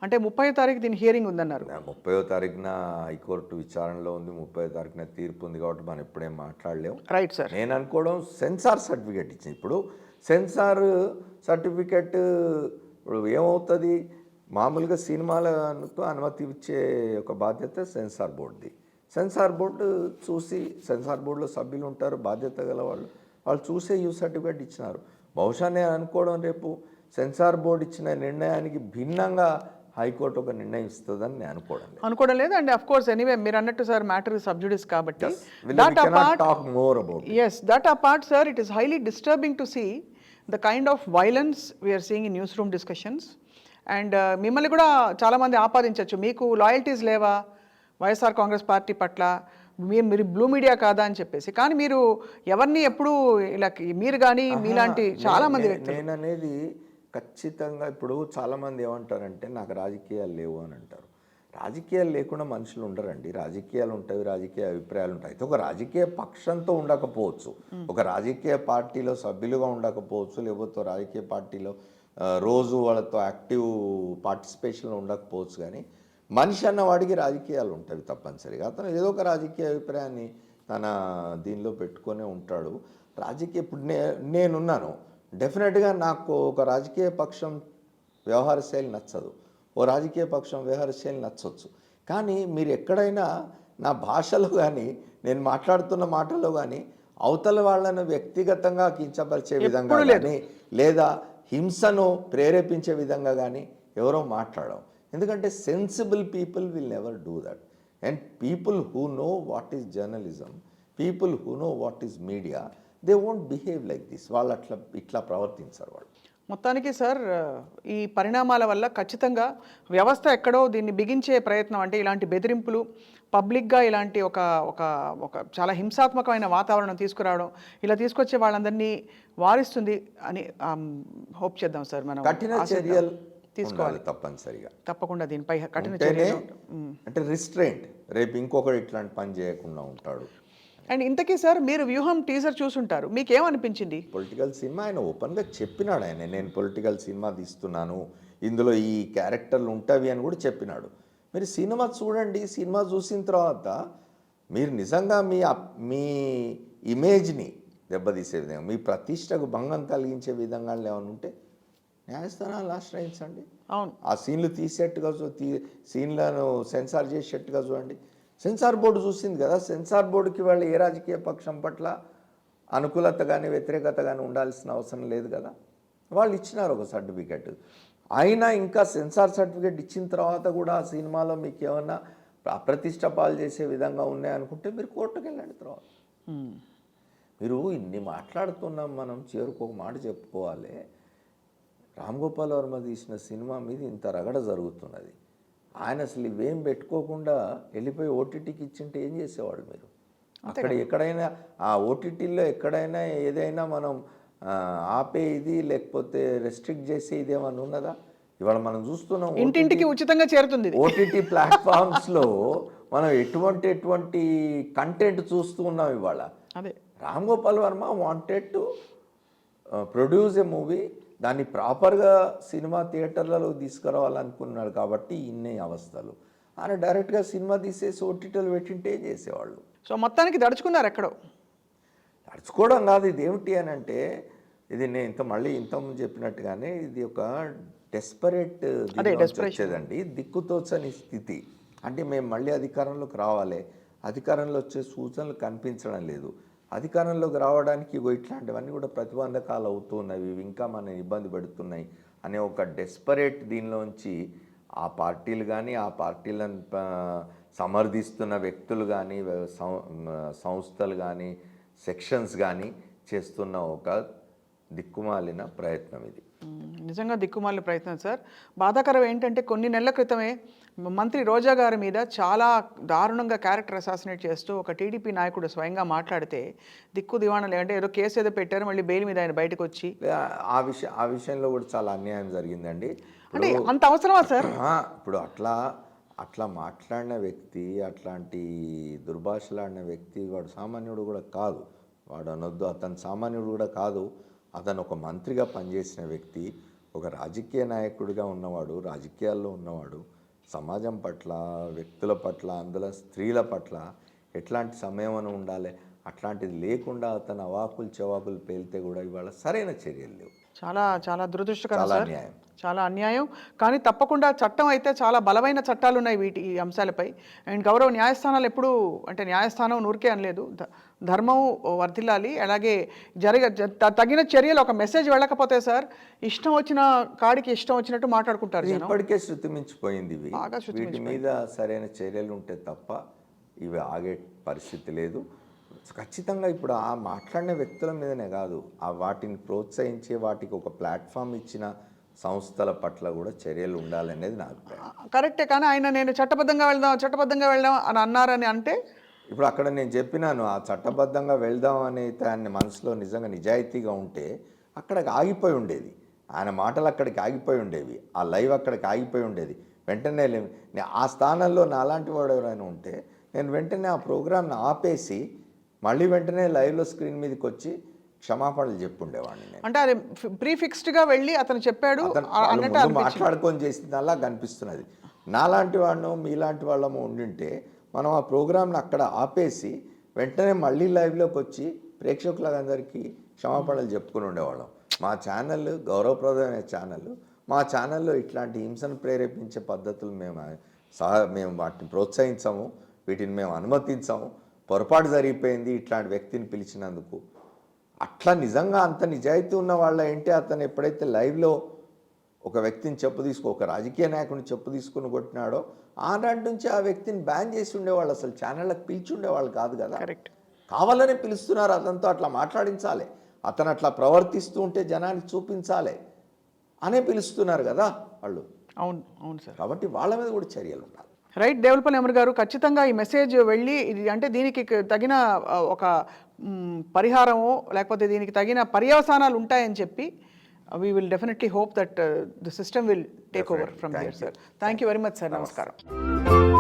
అంటే 30వ తారీఖు దీని హియరింగ్ ఉందన్నారు. 30వ తారీఖున హైకోర్టు విచారణలో ఉంది, 30వ తారీఖున తీర్పు ఉంది కాబట్టి మనం ఎప్పుడేం మాట్లాడలేము. Right sir. నేను అనుకోవడం సెన్సార్ సర్టిఫికేట్ ఇచ్చింది. ఇప్పుడు సెన్సార్ సర్టిఫికేట్ ఇప్పుడు ఏమవుతుంది, మామూలుగా సినిమాలకు అనుమతి ఇచ్చే ఒక బాధ్యత సెన్సార్ బోర్డుది. సెన్సార్ బోర్డు చూసి, సెన్సార్ బోర్డులో సభ్యులు ఉంటారు, బాధ్యత గల వాళ్ళు చూసే యూ సర్టిఫికేట్ ఇచ్చినారు. బహుశా నేను అనుకోవడం రేపు సెన్సార్ బోర్డు ఇచ్చిన నిర్ణయానికి భిన్నంగా హైకోర్టు ఒక నిర్ణయం ఇస్తుందని నేను అనుకోవడం లేదు. అండ్ అఫ్ కోర్స్ ఎనీవే మీరు అన్నట్టు సార్ మ్యాటర్ సబ్జుడిస్ కాబట్టి that apart sir, it is highly disturbing to see the kind of violence we are seeing in news room discussions. And మిమ్మల్ని కూడా చాలామంది ఆపాదించవచ్చు, మీకు లాయల్టీస్ లేవా వైఎస్ఆర్ కాంగ్రెస్ పార్టీ పట్ల, మీరు బ్లూ మీడియా కాదా అని చెప్పేసి. కానీ మీరు ఎవరిని ఎప్పుడు ఇలా మీరు కానీ మీలాంటి చాలామంది నేను అనేది ఖచ్చితంగా. ఇప్పుడు చాలామంది ఏమంటారంటే నాకు రాజకీయాలు లేవు అని అంటారు. రాజకీయాలు లేకుండా మనుషులు ఉండరండి. రాజకీయాలు ఉంటాయి, రాజకీయ అభిప్రాయాలు ఉంటాయి. అయితే ఒక రాజకీయ పక్షంతో ఉండకపోవచ్చు, ఒక రాజకీయ పార్టీలో సభ్యులుగా ఉండకపోవచ్చు, లేకపోతే రాజకీయ పార్టీలో రోజు వాళ్ళతో యాక్టివ్ పార్టిసిపేషన్లో ఉండకపోవచ్చు. కానీ మనిషి అన్న వాడికి రాజకీయాలు ఉంటాయి తప్పనిసరిగా. అతను ఏదో ఒక రాజకీయ అభిప్రాయాన్ని తన దీనిలో పెట్టుకొనే ఉంటాడు. రాజకీయ ఇప్పుడు నేనున్నాను, డెఫినెట్గా నాకు ఒక రాజకీయ పక్షం వ్యవహార శైలి నచ్చదు, ఓ రాజకీయ పక్షం వ్యవహార శైలి నచ్చవచ్చు. కానీ మీరు ఎక్కడైనా నా భాషలో కానీ నేను మాట్లాడుతున్న మాటల్లో కానీ అవతల వాళ్ళను వ్యక్తిగతంగా కించపరిచే విధంగా కానీ లేదా హింసను ప్రేరేపించే విధంగా కానీ ఎవరో మాట్లాడడం. ఎందుకంటే sensible people will never do that. And people who know what is journalism, people who know what is media, they won't behave like this. వాళ్ళు ఇట్లా ప్రవర్తించారు వాళ్ళు. మొత్తానికి సార్ ఈ పరిణామాల వల్ల ఖచ్చితంగా వ్యవస్థ ఎక్కడో దీన్ని బిగించే ప్రయత్నం, అంటే ఇలాంటి బెదిరింపులు పబ్లిక్గా ఇలాంటి ఒక ఒక ఒక చాలా హింసాత్మకమైన వాతావరణం తీసుకురావడం, ఇలా తీసుకొచ్చే వాళ్ళందరినీ వారిస్తుంది అని హోప్ చేద్దాం సార్. మనం కఠిన చర్యలు తీసుకోవాలి తప్పనిసరిగా, తప్పకుండా దీనిపై కఠిన చర్యలు. అంటే రిస్ట్రెయింట్, రేపు ఇంకొకటి ఇట్లాంటి పని చేయకుండా ఉంటాడు. అండ్ ఇంతకీ సార్ మీరు వ్యూహం టీజర్ చూసుంటారు, మీకేమనిపించింది? పొలిటికల్ సినిమా ఆయన ఓపెన్గా చెప్పినాడు. నేను పొలిటికల్ సినిమా తీస్తున్నాను, ఇందులో ఈ క్యారెక్టర్లు ఉంటాయి అని కూడా చెప్పినాడు. మీరు సినిమా చూడండి, సినిమా చూసిన తర్వాత మీరు నిజంగా మీ ఇమేజ్ని దెబ్బతీసే విధంగా, మీ ప్రతిష్టకు భంగం కలిగించే విధంగా ఏమైనా ఉంటే న్యాయస్థానాలు ఆశ్రయించండి. అవును, ఆ సీన్లు తీసేట్టుగా సీన్లను సెన్సార్ చేసేట్టుగా చూడండి. సెన్సార్ బోర్డు చూసింది కదా, సెన్సార్ బోర్డుకి వాళ్ళు ఏ రాజకీయ పక్షం పట్ల అనుకూలత కానీ వ్యతిరేకత కానీ ఉండాల్సిన అవసరం లేదు కదా. వాళ్ళు ఇచ్చినారు ఒక సర్టిఫికెట్. అయినా ఇంకా సెన్సార్ సర్టిఫికెట్ ఇచ్చిన తర్వాత కూడా ఆ సినిమాలో మీకు ఏమన్నా అప్రతిష్ట పాలు చేసే విధంగా ఉన్నాయనుకుంటే మీరు కోర్టుకు వెళ్ళండి. తర్వాత మీరు ఇన్ని మాట్లాడుతున్నాం, మనం చివరికి ఒక మాట చెప్పుకోవాలి. రామ్ గోపాల్ వర్మ తీసిన సినిమా మీద ఇంత రగడ జరుగుతున్నది. ఆయన అసలు ఇవేం పెట్టుకోకుండా వెళ్ళిపోయి ఓటీటీకి ఇచ్చింటే ఏం చేసేవాడు మీరు? అక్కడ ఎక్కడైనా ఆ ఓటీటీలో ఎక్కడైనా ఏదైనా మనం ఆపే ఇది లేకపోతే రెస్ట్రిక్ట్ చేసే ఇది ఏమైనా ఉన్నదా? ఇవాళ మనం చూస్తున్నాం ఇంటింటికి ఉచితంగా చేరుతుంది ఓటీటీ ప్లాట్ఫామ్స్లో మనం ఎటువంటి కంటెంట్ చూస్తూ ఉన్నాం ఇవాళ. అదే Ram Gopal Varma wanted to produce a movie, దాన్ని ప్రాపర్గా సినిమా థియేటర్లలో తీసుకురావాలనుకున్నాడు కాబట్టి ఇన్ని అవస్థలు. ఆయన డైరెక్ట్గా సినిమా తీసేసి ఓటీటీలు పెట్టింటే ఏం చేసేవాళ్ళు? సో మొత్తానికి దడుచుకున్నారు ఎక్కడో. దడుచుకోవడం కాదు, ఇది ఏమిటి అని అంటే, ఇది నేను మళ్ళీ ఇంతకుముందు చెప్పినట్టుగానే ఇది ఒక డెస్పరేట్ వచ్చేదండి, దిక్కుతోచని స్థితి. అంటే మేము మళ్ళీ అధికారంలోకి రావాలి, అధికారంలో వచ్చే సూచనలు కనిపించడం లేదు, అధికారంలోకి రావడానికి ఇట్లాంటివన్నీ కూడా ప్రతిబంధకాలు అవుతున్నవి, ఇంకా మన ఇబ్బంది పెడుతున్నాయి అనే ఒక డెస్పరేట్ దీనిలోంచి ఆ పార్టీలు కానీ ఆ పార్టీలను సమర్థిస్తున్న వ్యక్తులు కానీ సంస్థలు కానీ సెక్షన్స్ కానీ చేస్తున్న ఒక దిక్కుమాలిన ప్రయత్నం ఇది. నిజంగా దిక్కుమాలిన ప్రయత్నం సార్. బాధాకరం ఏంటంటే కొన్ని నెలల క్రితమే మంత్రి రోజా గారి మీద చాలా దారుణంగా క్యారెక్టర్ అసాసినేట్ చేస్తూ ఒక టీడీపీ నాయకుడు స్వయంగా మాట్లాడితే దిక్కు దివాణం లేదంటే ఏదో కేసు ఏదో పెట్టారు, మళ్ళీ బెయిల్ మీద ఆయన బయటకు వచ్చి ఆ విషయంలో కూడా చాలా అన్యాయం జరిగిందండి. అంటే అంత అవసరమా సార్? ఇప్పుడు అట్లా మాట్లాడిన వ్యక్తి, అట్లాంటి దుర్భాషలాడిన వ్యక్తి వాడు సామాన్యుడు కూడా కాదు. వాడు అనొద్దు, అతను సామాన్యుడు కూడా కాదు. అతను ఒక మంత్రిగా పనిచేసిన వ్యక్తి, ఒక రాజకీయ నాయకుడిగా ఉన్నవాడు, రాజకీయాల్లో ఉన్నవాడు, సమాజం పట్ల, వ్యక్తుల పట్ల, అందులో స్త్రీల పట్ల ఎట్లాంటి సంయమనం ఉండాలి, అట్లాంటిది లేకుండా అతను అవాకులు చెవాకులు పేలితే కూడా ఇవాళ సరైన చర్యలు లేవు. చాలా చాలా దురదృష్టకరం సార్, చాలా అన్యాయం. కానీ తప్పకుండా చట్టం అయితే చాలా బలమైన చట్టాలు ఉన్నాయి ఈ అంశాలపై. అండ్ గౌరవ న్యాయస్థానాలు ఎప్పుడు అంటే న్యాయస్థానం నూరికే అనలేదు, ధర్మం వర్ధిల్లాలి. అలాగే తగిన చర్యలు ఒక మెసేజ్ వెళ్ళకపోతే సార్ ఇష్టం వచ్చిన కాడికి ఇష్టం వచ్చినట్టు మాట్లాడుకుంటారు. ఇప్పటికే శృతి మించిపోయింది ఇవి. వీటి మీద సరైన చర్యలు ఉంటే తప్ప ఇవి ఆగే పరిస్థితి లేదు. ఖచ్చితంగా ఇప్పుడు ఆ మాట్లాడిన వ్యక్తుల మీదనే కాదు, ఆ వాటిని ప్రోత్సహించే వాటికి ఒక ప్లాట్ఫామ్ ఇచ్చిన సంస్థల పట్ల కూడా చర్యలు ఉండాలనేది నా అభిప్రాయం. కరెక్టే, కానీ ఆయన నేను చట్టబద్ధంగా వెళ్దాం అని అన్నారని అంటే ఇప్పుడు అక్కడ నేను చెప్పినాను, ఆ చట్టబద్ధంగా వెళ్దాం అనే దాన్ని మనసులో నిజంగా నిజాయితీగా ఉంటే అక్కడికి ఆగిపోయి ఉండేది. ఆయన మాటలు అక్కడికి ఆగిపోయి ఉండేవి, ఆ లైవ్ అక్కడికి ఆగిపోయి ఉండేది. వెంటనే ఆ స్థానంలో నా అలాంటి వాడు ఎవరైనా ఉంటే నేను వెంటనే ఆ ప్రోగ్రామ్ని ఆపేసి మళ్ళీ వెంటనే లైవ్లో స్క్రీన్ మీదకి వచ్చి క్షమాపణలు చెప్పుండేవాడిని నేను. అంటే అది ప్రీఫిక్స్డ్గా వెళ్ళి అతను చెప్పాడు మాట్లాడుకొని చేసిందల్లా కనిపిస్తున్నది. నాలాంటి వాడినో మీలాంటి వాళ్ళము ఉండింటే మనం ఆ ప్రోగ్రామ్ని అక్కడ ఆపేసి వెంటనే మళ్ళీ లైవ్లోకి వచ్చి ప్రేక్షకులందరికీ క్షమాపణలు చెప్పుకుని ఉండేవాళ్ళం. మా ఛానల్ గౌరవప్రదమైన ఛానల్, మా ఛానల్లో ఇట్లాంటి హింసను ప్రేరేపించే పద్ధతులు మేము వాటిని ప్రోత్సహించము, వీటిని మేము అనుమతించము. పొరపాటు జరిగిపోయింది ఇట్లాంటి వ్యక్తిని పిలిచినందుకు. అట్లా నిజంగా అంత నిజాయితీ ఉన్న వాళ్ళ ఏంటి, అతను ఎప్పుడైతే లైవ్లో ఒక వ్యక్తిని ఒక రాజకీయ నాయకుడిని చెప్పు తీసుకుని కొట్టినాడో ఆనాటి నుంచి ఆ వ్యక్తిని బ్యాన్ చేసి ఉండేవాళ్ళు, అసలు ఛానళ్ళకి పిలిచి ఉండేవాళ్ళు కాదు కదా. కరెక్ట్, కావాలనే పిలుస్తున్నారు, అతనితో అట్లా మాట్లాడించాలి, అతను అట్లా ప్రవర్తిస్తూ ఉంటే జనానికి చూపించాలి అనే పిలుస్తున్నారు కదా వాళ్ళు. అవును అవును సార్. కాబట్టి వాళ్ళ మీద కూడా చర్యలు ఉండాలి. రైట్, దేవులపల్లి అమర్ గారు, ఖచ్చితంగా ఈ మెసేజ్ వెళ్ళి ఇది అంటే దీనికి తగిన ఒక పరిహారమో లేకపోతే దీనికి తగిన పర్యవసానాలు ఉంటాయని చెప్పి we will definitely hope that the system will take over from here, sir. Thank you very much, sir. Namaskaram.